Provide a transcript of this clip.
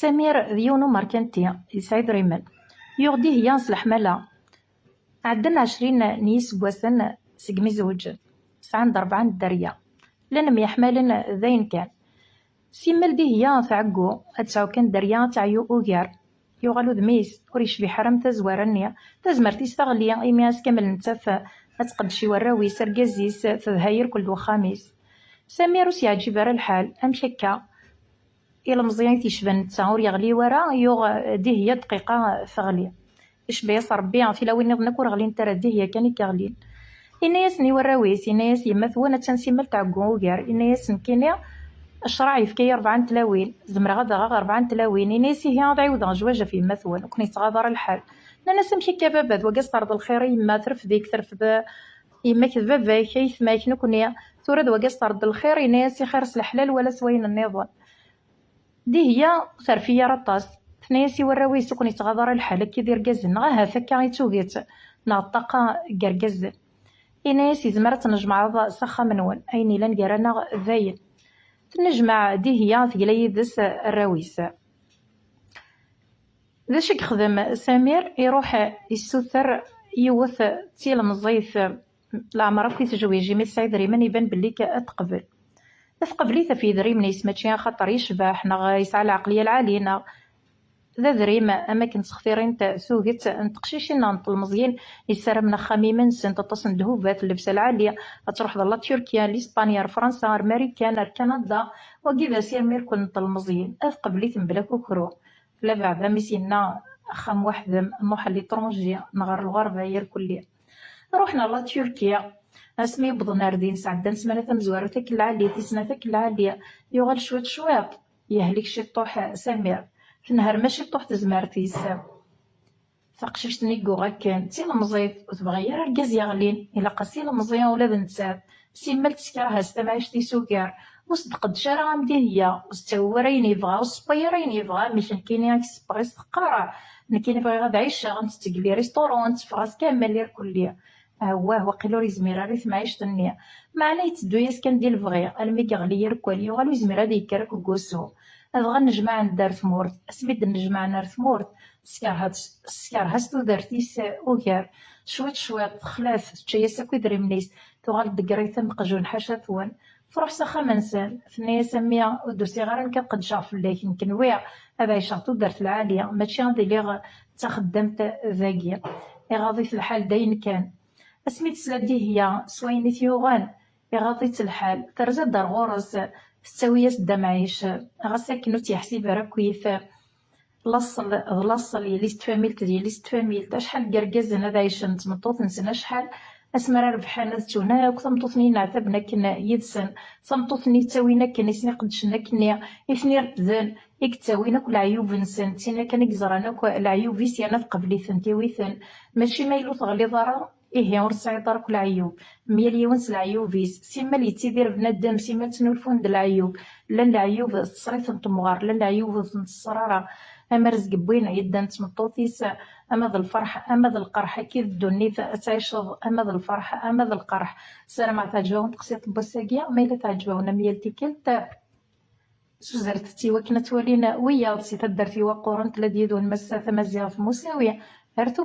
سمير ديونو ماركنتيا يسعد ريمان يغدي هي نصلح مالا. عندنا 20 نيس بواسن سقمي زوج عند 4 الدرية لان ميحمالن ذاين كان سيمال دي هي تعقو هتسعو كان دريا تعيو اوغار يغالو دميس وريش في حرم تزوارنيا تزمرتي استغليا ايمياس كامل نتاف اتقدشي وراوي سرقزيس تذهير كل خميس. سمير يعجب الحال امشكا إلا مزيان تيشبان تسعور يغلي ورا يوغ دي هي دقيقة ثغلي إش بيص ربي في لوين نظنك ورغلين ترى دي هي كاني كغلين إناياس ني وراويس إناياس يما ثوانا تنسيمال تعقو وكار إناياس نكيني الشرع يفكي 4 تلاوين زمر غدا غا 4 تلاوين إناياس هي عيوض جواجة في يما ثوان وكني تغادر الحال لأنا سمشي كبابات وقاس طرد الخير يما ترف ذيك ترف ذا يما كذبا كيف ما كنيا تورد وقاس طرد الخير إناياس خير الحلال ولا سوين النظام دي هي ثرفية رطاس ثنياسي وراوي سكون يتغادر الحالة كي دير قزن غاها فكا يتوقيت نعطاقا قرقز إناس يزمرت نجمع هذا سخا منون أيني لان قرانا ذاين تنجمع دي هي ثقلي ذس الراويس ذا شك خدم سمير يروح يسوثر يوث تيل مزيف العمر كي تجوي جيمي سعيد ريمان يبان بلي كأتقبل قبليته في ذريم نيس ماشي خاطر يشبح نغ يسعى العقلية العالية ذا ذريم أما كنت تختيرين تسوقت نتقشيشين نانط المزيان يسار من خميمن سنت تصن دهوبات اللبسة العالية تروح ظلات تركيا لإسبانيا فرنسا أمريكا كندا وكذا سير مير كنت المزيان أذ قبليت بلاك وكرو لا بعد ميسينا خم واحد محلي طرونجي نغار الغربة ير كلية روحنا لا تركيا اسمي بضناردين سعدان سمانة مزوارة تاك العالية تسنة تاك العالية يغال شويط يهلك شي طوح سمير في نهار ماشي طوح تزمارتيس فقششت نيكو غاكان تيلا مزيط وتبغي يرى الكاز يغلين إلا قاسيلا مزيان ولا ذنساب سيمال تسكرها ستمعيش تي سوكار وصدقد شارع عمدي هي وستورين يبغى وصبيرين يبغى مش نكيني اكسبريس قرع نكيني بغي غاد عيشة غنتستقلي ريستورون تفغاس كامل لير كلية واه وقيلو يزمير ريث معيشة النية معنا يتدو ياسكن ديال الفغي الميك غلي يركولي وغالو يزمير هادي يكرك وكوسو أبغى نجمع ندار ثمورت أسبيد نجمع نار ثمورت سكار هستو دارتيس أوكار شويط خلاف تشيا ساكو يدري منيس تغال دقريثا مقجون حاشا ثوان فروح سخا منسان ثنيا سمية ودوسي غير نكا قد شاف ليك يمكن ويع هذا يشاطو دارت العالية ماشي غادي لي تخدمت ذاكية غاضي في الحال داين كان اسميت سلادي هي سويني يوغان غاضيت الحال ترزا دار غورس تساوي الدمعيش غاساكنو تيحسب راكويث لصل ليست فاميلت ديال ليست فاميلت شحال كركاز هذا يشن تمطوط نسنا شحال اسمرا ربحانا تونا وكتمطوطني نعتبنا كنا يدسن تمطوطني تساوينا كنا يسني قدشنا كنا يثني ربذان يكتاوينا كل عيوب نسن تينا كان يزرانا العيوب يسيانا قبلي ثنتي ويثن ماشي ما يلو تغلي ضرا إيه ورسعي دارك العيوب ميال يونس العيوبيس سيما اللي تيدير بنادم سيما تنولفون د العيوب لان العيوب تصريف نتمغار لان العيوب نتصرارا اما رزق بوين يدا نتمطوطيس اما ذا الفرح اما ذا القرح كي الدنيا تعيشض اما ذا الفرح اما ذا القرح سلام تعجبون تقسيط بوساقيا ما إلا تعجبونا ميال تيكلت سوزرت تيوكنا توالينا ويا سي تدرتي وقورنت لديدو المسا ثمزيغ في مساوية هرتو